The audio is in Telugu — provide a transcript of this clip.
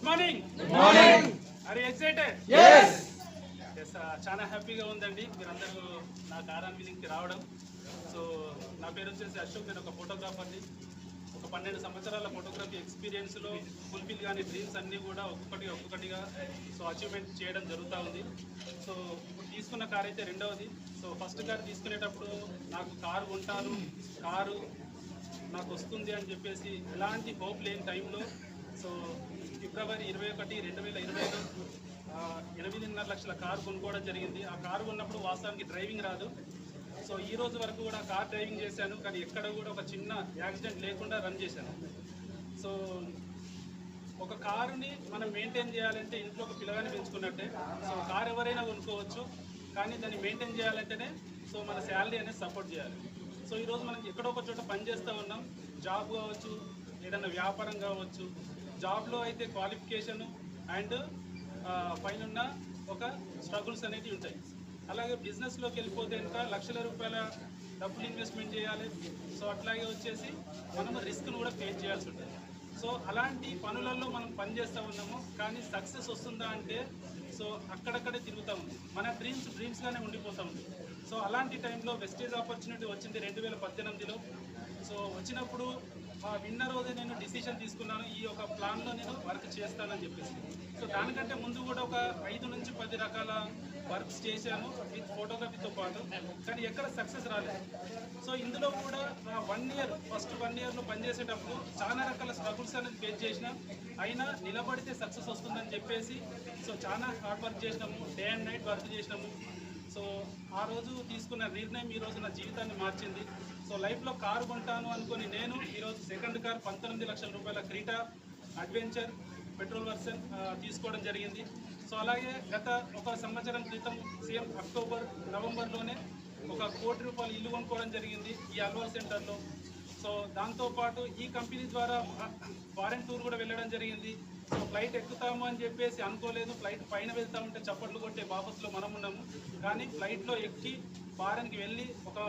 Good morning. Are you excited? yes చాలా హ్యాపీగా ఉందండి మీరందరూ నా కార్ అన్వీలింగ్కి రావడం. సో నా పేరు వచ్చేసి అశోక్. నేను ఒక ఫోటోగ్రాఫర్ని. ఒక 12 సంవత్సరాల ఫోటోగ్రఫీ ఎక్స్పీరియన్స్లో ఫుల్ఫిల్ కానీ డ్రీమ్స్ అన్నీ కూడా ఒక్కొక్కటిగా సో అచీవ్మెంట్ చేయడం జరుగుతూ ఉంది. సో ఇప్పుడు తీసుకున్న కార్ అయితే రెండవది. సో ఫస్ట్ కార్ తీసుకునేటప్పుడు నాకు కారు కొంటాను, కారు నాకు వస్తుంది అని చెప్పేసి ఎలాంటి హోప్ లేని టైంలో సో ఫిబ్రవరి 21, 2020లో 8.5 లక్షల కారు కొనుక్కోవడం జరిగింది. ఆ కారు కొన్నప్పుడు వాస్తవానికి డ్రైవింగ్ రాదు. సో ఈ రోజు వరకు కూడా కార్ డ్రైవింగ్ చేశాను, కానీ ఎక్కడ కూడా ఒక చిన్న యాక్సిడెంట్ లేకుండా రన్ చేశాను. సో ఒక కారుని మనం మెయింటైన్ చేయాలంటే ఇంట్లో ఒక పిల్లగాని పెంచుకున్నట్టే. సో కారు ఎవరైనా కొనుక్కోవచ్చు, కానీ దాన్ని మెయింటైన్ చేయాలంటేనే సో మన శాలరీ అనేది సపోర్ట్ చేయాలి. సో ఈరోజు మనం ఎక్కడో ఒక చోట పని చేస్తూ ఉన్నాం. జాబ్ కావచ్చు, ఏదైనా వ్యాపారం కావచ్చు. జాబ్లో అయితే క్వాలిఫికేషను అండ్ పైన ఒక స్ట్రగుల్స్ అనేవి ఉంటాయి. అలాగే బిజినెస్లోకి వెళ్ళిపోతే ఇంకా లక్షల రూపాయల డబ్బులు ఇన్వెస్ట్మెంట్ చేయాలి. సో అట్లాగే వచ్చేసి మనం రిస్క్ను కూడా ఫేస్ చేయాల్సి ఉంటుంది. సో అలాంటి పనులలో మనం పని చేస్తూ ఉన్నాము, కానీ సక్సెస్ వస్తుందా అంటే సో అక్కడక్కడే తిరుగుతూ ఉంది. మన డ్రీమ్స్గానే ఉండిపోతూ ఉంది. సో అలాంటి టైంలో వెస్టేజ్ ఆపర్చునిటీ వచ్చింది 2018లో. సో వచ్చినప్పుడు విన్న రోజే నేను డిసిషన్ తీసుకున్నాను, ఈ ఒక ప్లాన్లో నేను వర్క్ చేస్తానని చెప్పేసి. సో దానికంటే ముందు కూడా ఒక 5 నుంచి 10 రకాల వర్క్స్ చేశాను విత్ ఫోటోగ్రఫీతో పాటు, కానీ ఎక్కడ సక్సెస్ రాలేదు. సో ఇందులో కూడా ఫస్ట్ 1 ఇయర్లో పనిచేసేటప్పుడు చాలా రకాల స్ట్రగుల్స్ అనేది ఫేస్ చేసినాం. అయినా నిలబడితే సక్సెస్ వస్తుందని చెప్పేసి సో చాలా హార్డ్ వర్క్ చేసినాము, డే అండ్ నైట్ వర్క్ చేసినాము. సో ఆ రోజు తీసుకున్న నిర్ణయం ఈరోజు నా జీవితాన్ని మార్చింది. సో లైఫ్లో కారు కొంటాను అనుకుని నేను ఈరోజు సెకండ్ కార్ 19 లక్షల రూపాయల క్రీటా అడ్వెంచర్ పెట్రోల్ వర్షన్ తీసుకోవడం జరిగింది. సో అలాగే గత 1 సంవత్సరం క్రితం సేమ్ అక్టోబర్, నవంబర్లోనే ఒక 1 కోటి రూపాయలు ఇల్లు కొనుక్కోవడం జరిగింది ఈ అల్వాల్ సెంటర్లో. సో దాంతోపాటు ఈ కంపెనీ ద్వారా ఫారెన్ టూర్ కూడా వెళ్ళడం జరిగింది. సో ఫ్లైట్ ఎక్కుతాము అని చెప్పేసి అనుకోలేదు. ఫ్లైట్ పైన వెళ్తామంటే చప్పట్లు కొట్టే బాపత్లో మనం ఉన్నాము, కానీ ఫ్లైట్లో ఎక్కి ఫారెన్కి వెళ్ళి ఒక